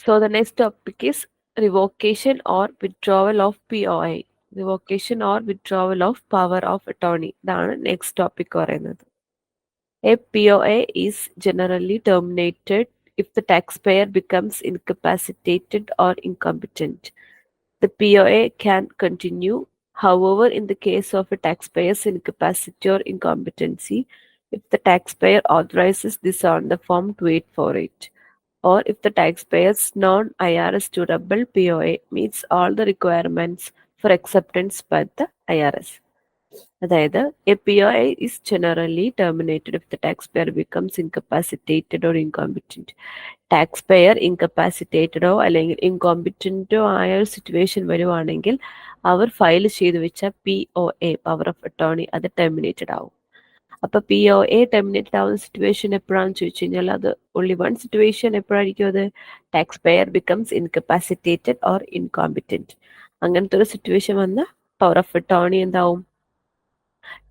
So the next topic is revocation or withdrawal of POI. Revocation or withdrawal of power of attorney. ഇതാണ് next topic പറയുന്നത്. A POA is generally terminated if the taxpayer becomes incapacitated or incompetent. The POA can continue, however, in the case of a taxpayer's incapacity or incompetency, if the taxpayer authorizes this on the Form 2848, or if the taxpayer's non-IRS durable POA meets all the requirements for acceptance by the IRS. അതായത് a POA is generally terminated if the taxpayer becomes incapacitated or incompetent. ടാക്സ്പെയർ ഇൻകപ്പാസിറ്റേറ്റഡോ അല്ലെങ്കിൽ ഇൻകോമ്പിറ്റൻറ്റോ ആയ ഒരു situation വരുവാണെങ്കിൽ അവർ file ചെയ്തു വെച്ച POA power of attorney അത് terminated ആവും. അപ്പൊ POA ടെർമിനേറ്റഡ് ആവുന്ന സിറ്റുവേഷൻ എപ്പോഴാണെന്ന് ചോദിച്ചു കഴിഞ്ഞാൽ അത് ഓൺലി വൺ സിറ്റുവേഷൻ എപ്പോഴായിരിക്കും അത് ടാക്സ്പെയർ ബിക്കംസ് ഇൻകപ്പാസിറ്റേറ്റഡ് ഓർ ഇൻകോമ്പിറ്റൻറ്റ്. അങ്ങനത്തെ ഒരു സിറ്റുവേഷൻ വന്ന പവർ ഓഫ് അറ്റോർണി എന്താവും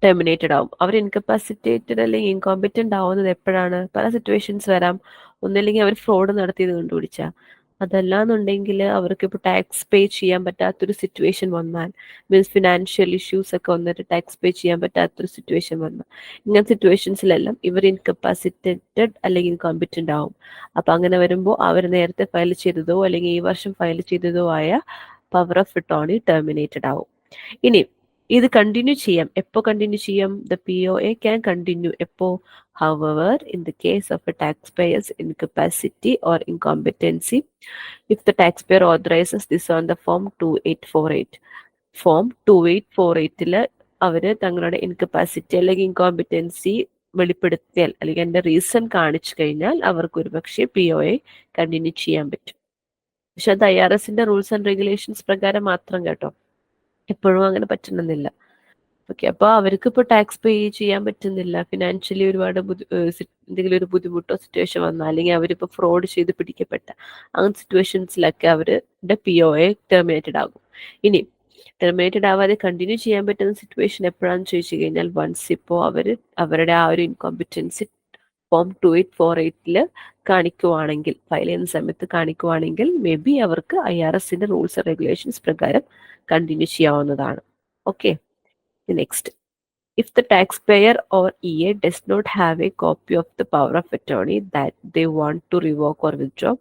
ടെർമിനേറ്റഡ് ആവും. അവർ ഇൻകപ്പാസിറ്റേറ്റഡ് അല്ലെങ്കിൽ ഇൻകോമ്പിറ്റന്റ് ആവുന്നത് എപ്പോഴാണ്? പല സിറ്റുവേഷൻസ് വരാം. ഒന്നില്ലെങ്കിൽ അവർ ഫ്രോഡ് നടത്തിയത് കണ്ടുപിടിച്ചാൽ, അതല്ലാന്നുണ്ടെങ്കിൽ അവർക്ക് ഇപ്പോൾ ടാക്സ് പേ ചെയ്യാൻ പറ്റാത്തൊരു സിറ്റുവേഷൻ വന്നാൽ, മീൻസ് ഫിനാൻഷ്യൽ ഇഷ്യൂസ് ഒക്കെ വന്നിട്ട് ടാക്സ് പേ ചെയ്യാൻ പറ്റാത്തൊരു സിറ്റുവേഷൻ വന്നാൽ, ഇങ്ങനത്തെ സിറ്റുവേഷൻസിലെല്ലാം ഇവർ ഇൻകപ്പാസിറ്റേറ്റഡ് അല്ലെങ്കിൽ ഇൻകോമ്പിറ്റന്റ് ആവും. അപ്പം അങ്ങനെ വരുമ്പോൾ അവർ നേരത്തെ ഫയൽ ചെയ്തതോ അല്ലെങ്കിൽ ഈ വർഷം ഫയൽ ചെയ്തതോ ആയ പവർ ഓഫ് അറ്റോർണി ടെർമിനേറ്റഡ് ആവും. ഇനി ഇത് കണ്ടിന്യൂ ചെയ്യാം. എപ്പോ കണ്ടിന്യൂ ചെയ്യാം? ദ POA ക്യാൻ കണ്ടിന്യൂ എപ്പോ? However, in the case of a taxpayer's incapacity or incompetency, if the taxpayer authorizes this on the Form 2848. Form 2848 അവർ തങ്ങളുടെ ഇൻകപ്പാസിറ്റി അല്ലെങ്കിൽ ഇൻകോമ്പിറ്റൻസി വെളിപ്പെടുത്തിയാൽ അല്ലെങ്കിൽ അതിന്റെ റീസൺ കാണിച്ചു കഴിഞ്ഞാൽ അവർക്ക് ഒരുപക്ഷെ POA കണ്ടിന്യൂ ചെയ്യാൻ പറ്റും. പക്ഷെ അത് IRSന്റെ റൂൾസ് ആൻഡ് റെഗുലേഷൻസ് പ്രകാരം മാത്രം കേട്ടോ, എപ്പോഴും അങ്ങനെ പറ്റണമെന്നില്ല. ഓക്കെ, അപ്പോൾ അവർക്ക് ഇപ്പോൾ ടാക്സ് പേ ചെയ്യാൻ പറ്റുന്നില്ല, ഫിനാൻഷ്യലി ഒരുപാട് എന്തെങ്കിലും ഒരു ബുദ്ധിമുട്ടോ സിറ്റുവേഷൻ വന്നാൽ, അല്ലെങ്കിൽ അവരിപ്പോൾ ഫ്രോഡ് ചെയ്ത് പിടിക്കപ്പെട്ട അങ്ങനത്തെ സിറ്റുവേഷൻസിലൊക്കെ അവരുടെ POA ടെർമിനേറ്റഡ് ആകും. ഇനി ടെർമിനേറ്റഡ് ആവാതെ കണ്ടിന്യൂ ചെയ്യാൻ പറ്റുന്ന സിറ്റുവേഷൻ എപ്പോഴാണെന്ന് ചോദിച്ചു കഴിഞ്ഞാൽ, വൺസ് ഇപ്പോൾ അവരുടെ ആ ഒരു ഇൻകോമ്പിറ്റൻസി ഫോം 2848 കാണിക്കുവാണെങ്കിൽ, ഫയൽ ചെയ്യുന്ന സമയത്ത് കാണിക്കുവാണെങ്കിൽ, മേ ബി അവർക്ക് IRSന്റെ റൂൾസ് ആൻഡ് റെഗുലേഷൻസ് പ്രകാരം കണ്ടിന്യൂ ചെയ്യാവുന്നതാണ്. Okay, next, if the taxpayer or EA does not have a copy of the power of attorney that they want to revoke or withdraw,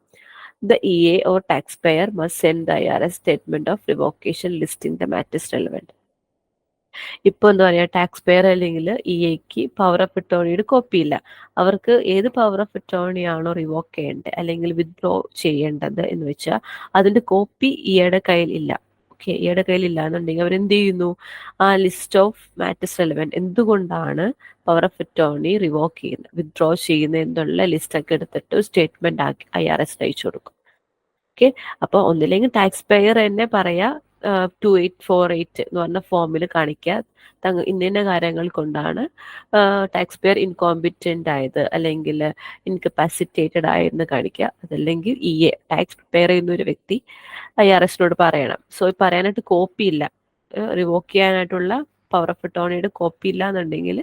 the EA or taxpayer must send the IRS statement of revocation listing the matters relevant. ഇപ്പോൾ എന്താ പറയുക, tax pair അല്ലെങ്കിൽ EAക്ക് power of അറ്റോർണിയുടെ copy ഇല്ല. അവർക്ക് ഏത് power of attorney ആണോ revoke ചെയ്യേണ്ടത് അല്ലെങ്കിൽ വിത്ഡ്രോ ചെയ്യേണ്ടത് എന്ന് വെച്ചാൽ അതിന്റെ കോപ്പി EAയുടെ കയ്യിൽ ഇല്ല. ഓക്കെ, EAയുടെ കയ്യിൽ ഇല്ല എന്നുണ്ടെങ്കിൽ അവരെന്ത് ചെയ്യുന്നു, ആ ലിസ്റ്റ് ഓഫ് മാറ്റേഴ്സ് റെലവൻറ്റ്, എന്തുകൊണ്ടാണ് പവർ ഓഫ് അറ്റോർണി റിവോക്ക് ചെയ്യുന്നത്, വിത്ഡ്രോ ചെയ്യുന്നത് എന്നുള്ള ലിസ്റ്റൊക്കെ എടുത്തിട്ട് ഒരു സ്റ്റേറ്റ്മെന്റ് ആക്കി IRS അയച്ചു കൊടുക്കും. ഓക്കെ, അപ്പോൾ ഒന്നില്ലെങ്കിൽ ടാക്സ് പെയർ തന്നെ പറയാ 2848 എന്ന് പറഞ്ഞ ഫോമിൽ കാണിക്കുക ഇന്ന കാര്യങ്ങൾ കൊണ്ടാണ് ടാക്സ് പെയർ ഇൻകോമ്പിറ്റന്റ് ആയത് അല്ലെങ്കിൽ ഇൻകപ്പാസിറ്റേറ്റഡ് ആയെന്ന് കാണിക്കുക. അതല്ലെങ്കിൽ EA ടാക്സ് പ്രിപ്പയർ ചെയ്യുന്ന ഒരു വ്യക്തി IRSനോട് പറയണം. സോ പറയാനായിട്ട് കോപ്പി ഇല്ല, റിവോക്ക് ചെയ്യാനായിട്ടുള്ള പവർ ഓഫ് അറ്റോർണിയുടെ കോപ്പി ഇല്ല എന്നുണ്ടെങ്കിൽ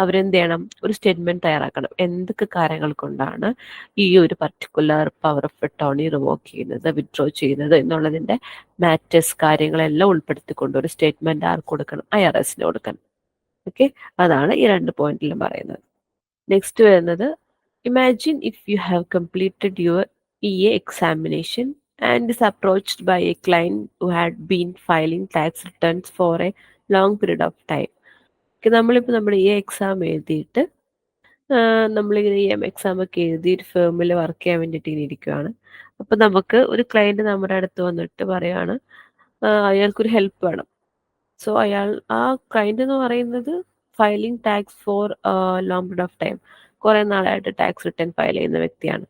അവരെന്ത് ചെയ്യണം, ഒരു സ്റ്റേറ്റ്മെന്റ് തയ്യാറാക്കണം. എന്തൊക്കെ കാര്യങ്ങൾ കൊണ്ടാണ് ഈ ഒരു particular power of attorney revoke ചെയ്യുന്നത്, വിത്ഡ്രോ ചെയ്യുന്നത് എന്നുള്ളതിന്റെ മാറ്റേഴ്സ് കാര്യങ്ങളെല്ലാം ഉൾപ്പെടുത്തിക്കൊണ്ട് ഒരു സ്റ്റേറ്റ്മെന്റ് ആർക്ക് കൊടുക്കണം, IRSന് കൊടുക്കണം. ഓക്കെ, അതാണ് ഈ 2 പോയിന്റിലും പറയുന്നത്. നെക്സ്റ്റ് വരുന്നത്, imagine if you have completed your EA examination and is approached by a client who had been filing tax returns for a long period of time. നമ്മളിപ്പോൾ നമ്മുടെ എക്സാം എഴുതിയിട്ട് നമ്മളിങ്ങനെ എക്സാം ഒക്കെ എഴുതി ഒരു ഫേമിൽ വർക്ക് ചെയ്യാൻ വേണ്ടിയിട്ട് ഇങ്ങനെ ഇരിക്കുകയാണ്. അപ്പം നമുക്ക് ഒരു ക്ലയൻറ്റ് നമ്മുടെ അടുത്ത് വന്നിട്ട് പറയുകയാണ് അയാൾക്കൊരു ഹെൽപ്പ് വേണം. സോ ആ ക്ലയൻറ്റ് എന്ന് പറയുന്നത് filing tax for long period of time, കുറേ നാളായിട്ട് ടാക്സ് റിട്ടേൺ ഫയൽ ചെയ്യുന്ന വ്യക്തിയാണ്.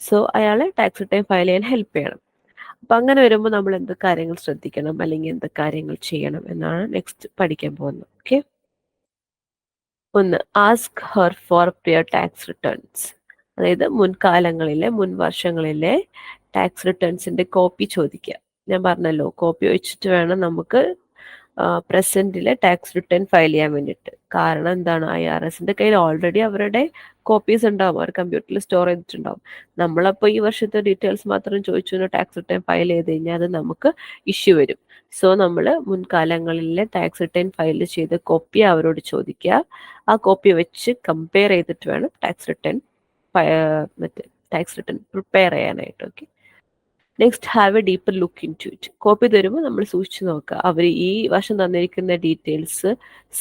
സോ അയാളെ ടാക്സ് റിട്ടേൺ ഫയൽ ചെയ്യാൻ ഹെൽപ്പ് ചെയ്യണം. അപ്പം അങ്ങനെ വരുമ്പോൾ നമ്മൾ എന്ത് കാര്യങ്ങൾ ശ്രദ്ധിക്കണം അല്ലെങ്കിൽ എന്ത് കാര്യങ്ങൾ ചെയ്യണം എന്നാണ് നെക്സ്റ്റ് പഠിക്കാൻ പോകുന്നത്. ഓക്കെ, ഒന്ന്, ask her for prior tax returns, അതായത് മുൻ വർഷങ്ങളിലെ ടാക്സ് റിട്ടേൺസിന്റെ കോപ്പി ചോദിക്കുക. ഞാൻ പറഞ്ഞല്ലോ, കോപ്പി വെച്ചിട്ട് വേണം നമുക്ക് പ്രസന്റിലെ ടാക്സ് റിട്ടേൺ ഫയൽ ചെയ്യാൻ വേണ്ടിയിട്ട്. കാരണം എന്താണ്, IRSന്റെ കയ്യിൽ ഓൾറെഡി അവരുടെ കോപ്പീസ് ഉണ്ടാവും, അവർ കമ്പ്യൂട്ടറിൽ സ്റ്റോർ ചെയ്തിട്ടുണ്ടാവും. നമ്മളപ്പോൾ ഈ വർഷത്തെ ഡീറ്റെയിൽസ് മാത്രം ചോദിച്ചു ടാക്സ് റിട്ടേൺ ഫയൽ ചെയ്ത് കഴിഞ്ഞാൽ അത് നമുക്ക് ഇഷ്യൂ വരും. സോ നമ്മൾ മുൻകാലങ്ങളിലെ ടാക്സ് റിട്ടേൺ ഫയൽ ചെയ്ത കോപ്പി അവരോട് ചോദിക്കുക. ആ കോപ്പി വെച്ച് കമ്പയർ ചെയ്തിട്ട് വേണം മറ്റേ ടാക്സ് റിട്ടേൺ പ്രിപ്പയർ ചെയ്യാനായിട്ട്. Okay, next have a deeper look into it. Copy തരുമ്പോൾ നമ്മൾ സൂക്ഷിച്ച് നോക്കുക അവർ ഈ വർഷം തന്നിരിക്കുന്ന ഡീറ്റെയിൽസ്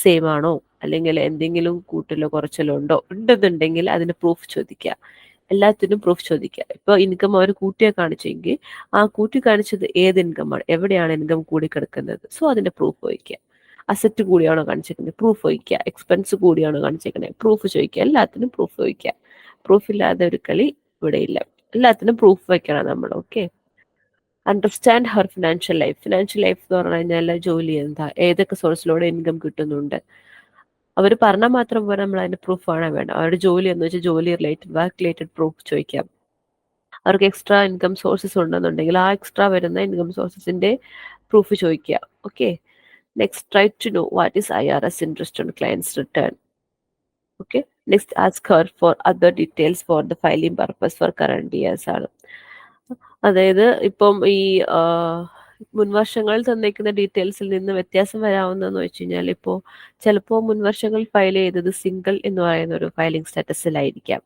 സെയിം ആണോ, അല്ലെങ്കിൽ എന്തെങ്കിലും കൂട്ടലോ കുറച്ചലോ ഉണ്ടെന്നുണ്ടെങ്കിൽ അതിന് പ്രൂഫ് ചോദിക്കുക. എല്ലാത്തിനും പ്രൂഫ് ചോദിക്കുക. ഇപ്പോൾ ഇൻകം അവർ കൂട്ടിയാ കാണിച്ചെങ്കിൽ ആ കൂട്ടി കാണിച്ചത് ഏത് ഇൻകമാണ്, എവിടെയാണ് ഇൻകം കൂടി കിടക്കുന്നത്, സോ അതിന്റെ പ്രൂഫ് വയ്ക്കുക. അസറ്റ് കൂടിയാണോ കാണിച്ചിരിക്കുന്നത്, പ്രൂഫ് വയ്ക്കുക. എക്സ്പെൻസ് കൂടിയാണോ കാണിച്ചിരിക്കുന്നത്, പ്രൂഫ് ചോദിക്കുക. എല്ലാത്തിനും പ്രൂഫ് വയ്ക്കുക. പ്രൂഫ് ഇല്ലാതെ ഒരു കളി ഇവിടെ ഇല്ല. എല്ലാത്തിനും പ്രൂഫ് വെക്കണം നമ്മൾ. Okay, understand Har financial life. Financial life എന്ന് പറഞ്ഞു കഴിഞ്ഞാൽ ജോലി എന്താ, ഏതൊക്കെ സോഴ്സിലൂടെ ഇൻകം കിട്ടുന്നുണ്ട്, അവർ പറഞ്ഞാൽ മാത്രം പോരാ, നമ്മൾ അതിന്റെ പ്രൂഫ് ആണ് വേണം. അവരുടെ ജോലി എന്ന് വെച്ചാൽ ജോലി റിലേറ്റഡ്, വർക്ക് റിലേറ്റഡ് പ്രൂഫ് ചോദിക്കാം. അവർക്ക് എക്സ്ട്രാ ഇൻകം സോഴ്സസ് ഉണ്ടെന്നുണ്ടെങ്കിൽ ആ എക്സ്ട്രാ വരുന്ന ഇൻകം സോഴ്സസിന്റെ പ്രൂഫ് ചോദിക്കുക. Okay, next try to know what is IRS interest on clients return. Okay, next ask her for other details for the filing purpose for current years ആണ്. അതായത് ഇപ്പം ഈ മുൻവർഷങ്ങളിൽ തന്നേക്കുന്ന ഡീറ്റെയിൽസിൽ നിന്ന് വ്യത്യാസം വരാവുന്നതെന്ന് വെച്ച് കഴിഞ്ഞാൽ, ഇപ്പോൾ ചിലപ്പോൾ മുൻവർഷങ്ങളിൽ ഫയൽ ചെയ്തത് സിംഗിൾ എന്ന് പറയുന്ന ഒരു ഫയലിംഗ് സ്റ്റാറ്റസിലായിരിക്കാം.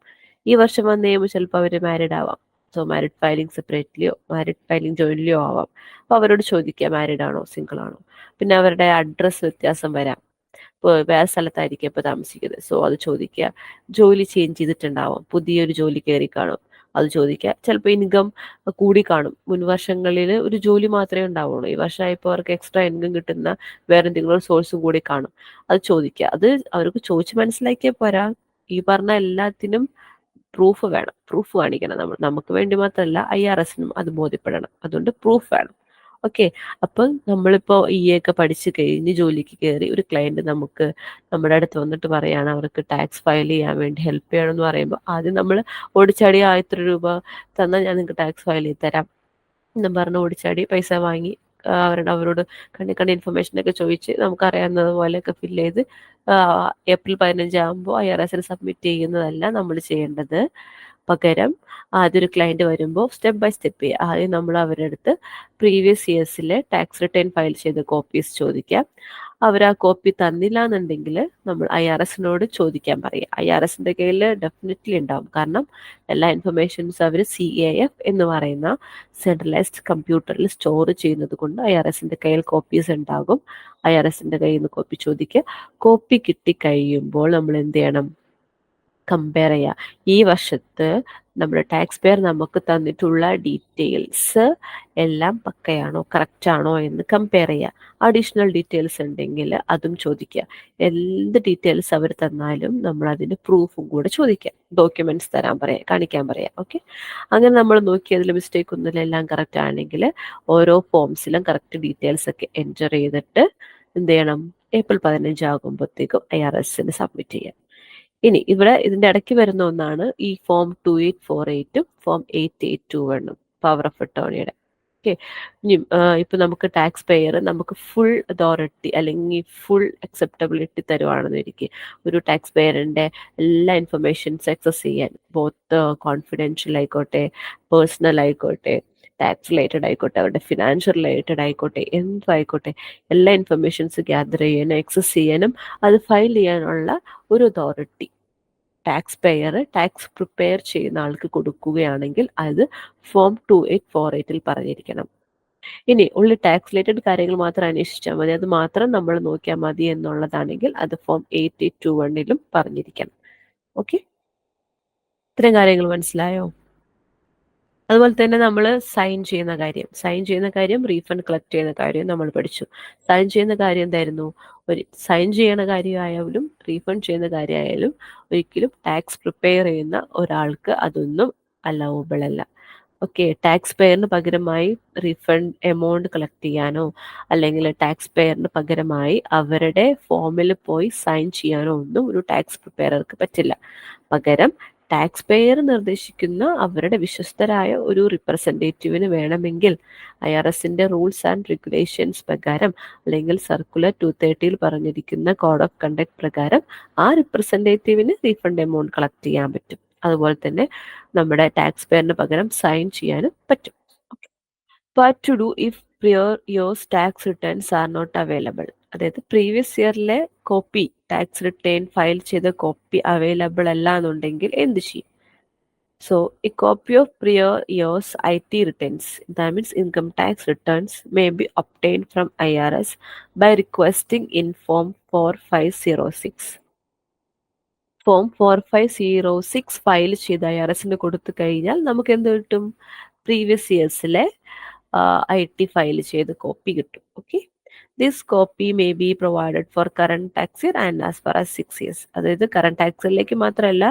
ഈ വർഷം വന്നു കഴിയുമ്പോൾ ചിലപ്പോൾ അവർ മാരിഡ് ആവാം. സോ മാരിഡ് ഫയലിംഗ് സെപ്പറേറ്റ്ലിയോ മാരിഡ് ഫയലിംഗ് ജോയിന്റ്ലിയോ ആവാം. അപ്പോൾ അവരോട് ചോദിക്കുക മാരിഡ് ആണോ സിംഗിൾ ആണോ. പിന്നെ അവരുടെ അഡ്രസ്സ് വ്യത്യാസം വരാം. ഇപ്പോൾ വേറെ സ്ഥലത്തായിരിക്കും ഇപ്പോൾ താമസിക്കുന്നത്, സോ അത് ചോദിക്കുക. ജോലി ചേഞ്ച് ചെയ്തിട്ടുണ്ടാവാം, പുതിയൊരു ജോലി കയറി കാണും, അത് ചോദിക്കുക. ചിലപ്പോൾ ഇൻകം കൂടി കാണും. മുൻവർഷങ്ങളിൽ ഒരു ജോലി മാത്രമേ ഉണ്ടാവുള്ളൂ, ഈ വർഷമായപ്പോൾ അവർക്ക് എക്സ്ട്രാ ഇൻകം കിട്ടുന്ന വേറെ എന്തെങ്കിലും സോഴ്സും കൂടി കാണും, അത് ചോദിക്കുക. അത് അവർക്ക് ചോദിച്ച് മനസ്സിലാക്കിയാൽ പോരാ, ഈ പറഞ്ഞ എല്ലാത്തിനും പ്രൂഫ് വേണം. പ്രൂഫ് കാണിക്കണം നമ്മൾ. നമുക്ക് വേണ്ടി മാത്രമല്ല, IRSനും അത് ബോധ്യപ്പെടണം. അതുകൊണ്ട് പ്രൂഫ് വേണം. ഓക്കെ, അപ്പം നമ്മളിപ്പോൾ ഒക്കെ പഠിച്ചു കഴിഞ്ഞ് ജോലിക്ക് കയറി ഒരു ക്ലയന്റ് നമുക്ക് നമ്മുടെ അടുത്ത് വന്നിട്ട് പറയാണ് അവർക്ക് ടാക്സ് ഫയൽ ചെയ്യാൻ വേണ്ടി ഹെൽപ്പ് ചെയ്യണമെന്ന് പറയുമ്പോൾ ആദ്യം നമ്മൾ ഓടിച്ചാടി 1000 രൂപ തന്നാൽ ഞാൻ നിങ്ങൾക്ക് ടാക്സ് ഫയൽ ചെയ്ത് തരാം എന്നും പറഞ്ഞ് ഓടിച്ചാടി പൈസ വാങ്ങി അവരോട് കണ്ണി ഇൻഫർമേഷനൊക്കെ ചോദിച്ച് നമുക്കറിയാവുന്നത് പോലെയൊക്കെ ഫില്ല് ചെയ്ത് ഏപ്രിൽ 15 ആകുമ്പോൾ IRSൽ സബ്മിറ്റ് ചെയ്യുന്നതല്ല നമ്മൾ ചെയ്യേണ്ടത്. പകരം ആദ്യൊരു ക്ലയന്റ് വരുമ്പോൾ സ്റ്റെപ്പ് ബൈ സ്റ്റെപ്പ് ചെയ്യുക. ആദ്യം നമ്മൾ അവരുടെ അടുത്ത് പ്രീവിയസ് ഇയേഴ്സിലെ ടാക്സ് റിട്ടേൺ ഫയൽ ചെയ്ത കോപ്പീസ് ചോദിക്കാം. അവർ ആ കോപ്പി തന്നില്ല എന്നുണ്ടെങ്കിൽ നമ്മൾ IRSനോട് ചോദിക്കാൻ പറയുക. IRSന്റെ കയ്യിൽ ഡെഫിനറ്റ്ലി ഉണ്ടാവും. കാരണം എല്ലാ ഇൻഫർമേഷൻസ് അവർ CAF എന്ന് പറയുന്ന സെൻട്രലൈസ്ഡ് കമ്പ്യൂട്ടറിൽ സ്റ്റോർ ചെയ്യുന്നത് കൊണ്ട് IRSന്റെ കയ്യിൽ കോപ്പീസ് ഉണ്ടാകും. IRSന്റെ കയ്യിൽ നിന്ന് കോപ്പി ചോദിക്കുക. കോപ്പി കിട്ടിക്കഴിയുമ്പോൾ നമ്മൾ എന്ത് ചെയ്യണം, കമ്പയർ ചെയ്യുക. ഈ വർഷത്ത് നമ്മുടെ ടാക്സ് പെയർ നമുക്ക് തന്നിട്ടുള്ള ഡീറ്റെയിൽസ് എല്ലാം പക്കയാണോ കറക്റ്റ് ആണോ എന്ന് കമ്പയർ ചെയ്യുക. അഡീഷണൽ ഡീറ്റെയിൽസ് ഉണ്ടെങ്കിൽ അതും ചോദിക്കുക. എന്ത് ഡീറ്റെയിൽസ് അവർ തന്നാലും നമ്മൾ അതിന് പ്രൂഫും കൂടെ ചോദിക്കുക. ഡോക്യുമെന്റ്സ് തരാൻ പറയാം, കാണിക്കാൻ പറയാം. ഓക്കെ, അങ്ങനെ നമ്മൾ നോക്കി അതിൽ മിസ്റ്റേക്ക് ഒന്നുമില്ല, എല്ലാം കറക്റ്റ് ആണെങ്കിൽ ഓരോ ഫോംസിലും കറക്റ്റ് ഡീറ്റെയിൽസ് ഒക്കെ എൻറ്റർ ചെയ്തിട്ട് എന്ത് ചെയ്യണം, ഏപ്രിൽ 15 ആകുമ്പോഴത്തേക്കും IRSന് സബ്മിറ്റ് ചെയ്യാം. ഇനി ഇവിടെ ഇതിന്റെ ഇടയ്ക്ക് വരുന്ന ഒന്നാണ് ഈ ഫോം 2848ഉം ഫോം 8821 പവർ ഓഫ് അറ്റോർണിയുടെ. ഓക്കെ, ഇനി ഇപ്പൊ നമുക്ക് ടാക്സ് പെയർ നമുക്ക് ഫുൾ അതോറിറ്റി അല്ലെങ്കിൽ ഫുൾ അക്സെപ്റ്റബിലിറ്റി തരുവാണെന്നിരിക്കും. ഒരു ടാക്സ് പെയറിന്റെ എല്ലാ ഇൻഫർമേഷൻസ് ആക്സസ് ചെയ്യാൻ, ബോത്ത് കോൺഫിഡൻഷ്യൽ ആയിക്കോട്ടെ, പേഴ്സണൽ ആയിക്കോട്ടെ, ടാക്സ് റിലേറ്റഡ് ആയിക്കോട്ടെ, അവരുടെ ഫിനാൻഷ്യൽ റിലേറ്റഡ് ആയിക്കോട്ടെ, എന്തായിക്കോട്ടെ, എല്ലാ ഇൻഫർമേഷൻസ് ഗ്യാദർ ചെയ്യാനും ആക്സസ് ചെയ്യാനും അത് ഫയൽ ചെയ്യാനുള്ള ഒരു authority tax pair tax prepare ചെയ്യുന്ന ആൾക്ക് കൊടുക്കുകയാണെങ്കിൽ അത് ഫോം 2848ൽ പറഞ്ഞിരിക്കണം. ഇനി ഉള്ളി ടാക്സ് റിലേറ്റഡ് കാര്യങ്ങൾ മാത്രം അന്വേഷിച്ചാൽ മതി, അത് മാത്രം നമ്മൾ നോക്കിയാൽ മതി എന്നുള്ളതാണെങ്കിൽ അത് ഫോം 8821ലും പറഞ്ഞിരിക്കണം. ഓക്കെ, ഇത്രയും കാര്യങ്ങൾ മനസ്സിലായോ? അതുപോലെ തന്നെ നമ്മൾ സൈൻ ചെയ്യുന്ന കാര്യം റീഫണ്ട് കളക്ട് ചെയ്യുന്ന കാര്യം നമ്മൾ പഠിച്ചു. സൈൻ ചെയ്യുന്ന കാര്യം എന്തായിരുന്നു, ഒരു സൈൻ ചെയ്യുന്ന കാര്യമായാലും റീഫണ്ട് ചെയ്യുന്ന കാര്യമായാലും ഒരിക്കലും ടാക്സ് പ്രിപ്പയർ ചെയ്യുന്ന ഒരാൾക്ക് അതൊന്നും അലൗബിൾ അല്ല. ഓക്കെ, ടാക്സ് പെയറിന് പകരമായി റീഫണ്ട് എമൗണ്ട് കളക്ട് ചെയ്യാനോ അല്ലെങ്കിൽ ടാക്സ് പെയറിന് പകരമായി അവരുടെ ഫോമിൽ പോയി സൈൻ ചെയ്യാനോ ഒന്നും ഒരു ടാക്സ് പ്രിപ്പയർക്ക് പറ്റില്ല. പകരം ടാക്സ് പേയർ നിർദ്ദേശിക്കുന്ന അവരുടെ വിശ്വസ്തരായ ഒരു റിപ്രസെൻറ്റേറ്റീവിന് വേണമെങ്കിൽ IRSന്റെ റൂൾസ് ആൻഡ് റെഗുലേഷൻസ് പ്രകാരം അല്ലെങ്കിൽ സർക്കുലർ 230 പറഞ്ഞിരിക്കുന്ന കോഡ് ഓഫ് കണ്ടക്ട് പ്രകാരം ആ റിപ്രസെൻറ്റേറ്റീവിന് റീഫണ്ട് എമൗണ്ട് കളക്ട് ചെയ്യാൻ പറ്റും. അതുപോലെ തന്നെ നമ്മുടെ ടാക്സ് പേയറിന് പകരം സൈൻ ചെയ്യാനും പറ്റും. What to do if prior years tax returns are not available? അതായത് പ്രീവിയസ് ഇയറിലെ കോപ്പി ടാക്സ് റിട്ടേൺ ഫയൽ ചെയ്ത കോപ്പി അവൈലബിൾ അല്ല എന്നുണ്ടെങ്കിൽ എന്ത് ചെയ്യും? So, a copy of prior year's IT returns, that means income tax returns, may be obtained from IRS by requesting in Form 4506. Form 4506 file ചെയ്ത് IRSന് കൊടുത്തു കഴിഞ്ഞാൽ നമുക്ക് എന്ത് കിട്ടും? പ്രീവിയസ് ഇയേഴ്സിലെ IT ഫയൽ ചെയ്ത് കോപ്പി കിട്ടും. Okay, this copy may be provided for current tax year and as far as 6 years. അതായത് current tax ഇയറിലേക്ക് മാത്രമല്ല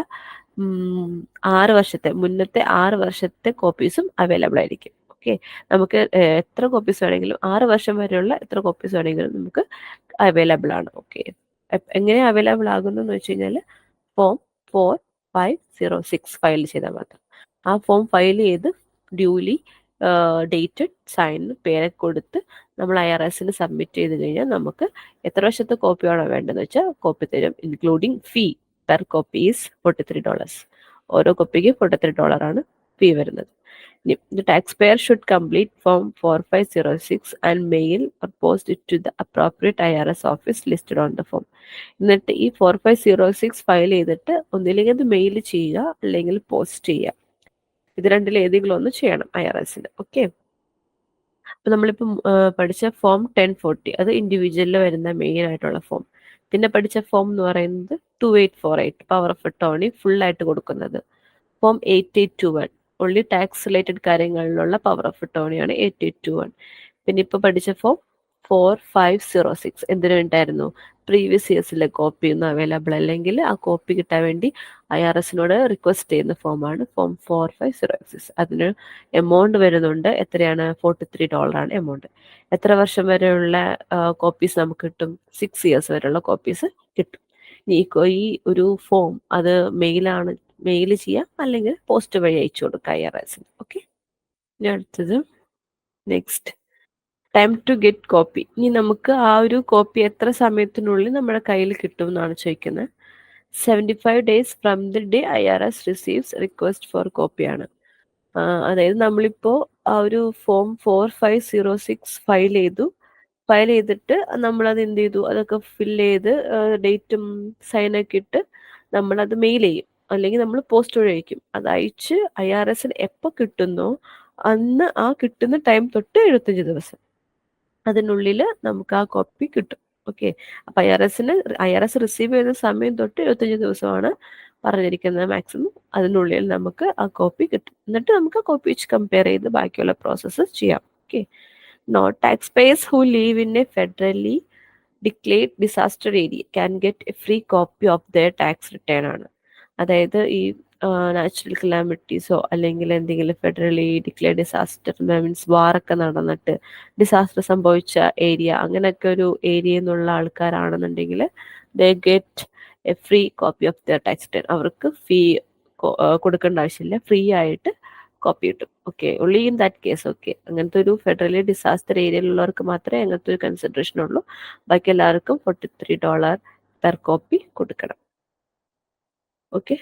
6 വർഷത്തെ മുന്നത്തെ 6 വർഷത്തെ കോപ്പീസും അവൈലബിൾ ആയിരിക്കും. ഓക്കെ, നമുക്ക് എത്ര കോപ്പീസ് വേണമെങ്കിലും 6 വർഷം വരെയുള്ള എത്ര കോപ്പീസ് വേണമെങ്കിലും നമുക്ക് അവൈലബിൾ ആണ്. ഓക്കെ, എങ്ങനെ അവൈലബിൾ ആകുന്നു വെച്ച് കഴിഞ്ഞാൽ ഫോം 4506 ഫയൽ ചെയ്താൽ മാത്രം. ആ ഫോം ഫയൽ ചെയ്ത് ഡ്യൂലി ഡേറ്റഡ് സൈൻ പേരൊക്കെ കൊടുത്ത് നമ്മൾ IRSന് സബ്മിറ്റ് ചെയ്ത് കഴിഞ്ഞാൽ നമുക്ക് എത്ര വർഷത്തെ കോപ്പിയാണോ വേണ്ടതെന്ന് വെച്ചാൽ കോപ്പി തരും. Including fee per copy is $43. ഓരോ കോപ്പിക്ക് $43 ആണ് ഫീ വരുന്നത്. The taxpayer should complete Form 4506 and mail or post it to the appropriate IRS office listed on the form. എന്നിട്ട് ഈ 4506 ഫയൽ ചെയ്തിട്ട് ഒന്നില്ലെങ്കിൽ അത് മെയിൽ ചെയ്യുക അല്ലെങ്കിൽ പോസ്റ്റ് ചെയ്യുക. ഇത് രണ്ടിൽ ഏതെങ്കിലും ഒന്ന് ചെയ്യണം IRSന്. ഓക്കെ, അപ്പൊ നമ്മളിപ്പം പഠിച്ച ഫോം 1040 അത് ഇൻഡിവിജ്വലിൽ വരുന്ന മെയിൻ ആയിട്ടുള്ള ഫോം. പിന്നെ പഠിച്ച ഫോം എന്ന് പറയുന്നത് 2848 പവർ ഓഫ് അറ്റോർണി ഫുൾ ആയിട്ട് കൊടുക്കുന്നത്. ഫോം 8821 ഓൺലി ടാക്സ് റിലേറ്റഡ് കാര്യങ്ങളിലുള്ള പവർ ഓഫ് അറ്റോർണിയാണ് 8821. പിന്നെ ഇപ്പൊ പഠിച്ച ഫോം 4506 എന്തിനു വേണ്ടായിരുന്നു? പ്രീവിയസ് ഇയേഴ്സിലെ കോപ്പി ഒന്നും അവൈലബിൾ അല്ലെങ്കിൽ ആ കോപ്പി കിട്ടാൻ വേണ്ടി IRSനോട് റിക്വസ്റ്റ് ചെയ്യുന്ന ഫോമാണ് ഫോം 4506. അതിന് എമൗണ്ട് വരുന്നുണ്ട്. എത്രയാണ്? $43 ആണ് എമൗണ്ട്. എത്ര വർഷം വരെയുള്ള കോപ്പീസ് നമുക്ക് കിട്ടും? 6 years വരെയുള്ള കോപ്പീസ് കിട്ടും. ഈ ഒരു ഫോം അത് മെയിൽ ചെയ്യാം അല്ലെങ്കിൽ പോസ്റ്റ് വഴി അയച്ചു കൊടുക്കാം IRSന്. ഓക്കെ, ഇനി അടുത്തത് next time to get copy. ഇനി നമുക്ക് ആ ഒരു കോപ്പി എത്ര സമയത്തിനുള്ളിൽ നമ്മുടെ കയ്യിൽ കിട്ടും എന്നാണ് ചോദിക്കുന്നത്. 75 days from the day IRS receives request for കോപ്പിയാണ്. അതായത് നമ്മളിപ്പോ ആ ഒരു ഫോം 4506 ഫയൽ ചെയ്തിട്ട് നമ്മളത് എന്ത് ചെയ്തു, അതൊക്കെ ഫില്ല് ചെയ്ത് ഡേറ്റും സൈനൊക്കെ ഇട്ട് നമ്മളത് മെയിൽ ചെയ്യും അല്ലെങ്കിൽ നമ്മൾ പോസ്റ്റ് വഴി അയക്കും. അത് അയച്ച് IRSന് എപ്പോൾ കിട്ടുന്നോ അന്ന് ആ കിട്ടുന്ന ടൈം തൊട്ട് 75 ദിവസം അതിനുള്ളിൽ നമുക്ക് ആ കോപ്പി കിട്ടും. ഓക്കെ, അപ്പൊ IRS റിസീവ് ചെയ്യുന്ന സമയം തൊട്ട് 75 ദിവസമാണ് പറഞ്ഞിരിക്കുന്നത് മാക്സിമം. അതിനുള്ളിൽ നമുക്ക് ആ കോപ്പി കിട്ടും. എന്നിട്ട് നമുക്ക് ആ കോപ്പി വെച്ച് കമ്പയർ ചെയ്ത് ബാക്കിയുള്ള പ്രോസസ്സ് ചെയ്യാം. Okay, note tax payers who live in a federally declared disaster area can get a free copy of their tax return ആണ്. അതായത് ഈ നാച്ചുറൽ കലാമിറ്റീസോ അല്ലെങ്കിൽ എന്തെങ്കിലും ഫെഡറലി ഡിക്ലെയർ ഡിസാസ്റ്റർ മീൻസ് വാറൊക്കെ നടന്നിട്ട് ഡിസാസ്റ്റർ സംഭവിച്ച ഏരിയ, അങ്ങനെയൊക്കെ ഒരു ഏരിയയിൽ നിന്നുള്ള ആൾക്കാരാണെന്നുണ്ടെങ്കിൽ they get a free copy of their tax return. അവർക്ക് ഫീ കൊടുക്കേണ്ട ആവശ്യമില്ല, ഫ്രീ ആയിട്ട് കോപ്പി കിട്ടും. Okay, only in that case. Okay, അങ്ങനത്തെ ഒരു ഫെഡറലി ഡിസാസ്റ്റർ ഏരിയയിലുള്ളവർക്ക് മാത്രമേ അങ്ങനത്തെ ഒരു കൺസിഡറേഷൻ ഉള്ളൂ. ബാക്കി എല്ലാവർക്കും $43 പെർ കോപ്പി കൊടുക്കണം. ഓക്കെ.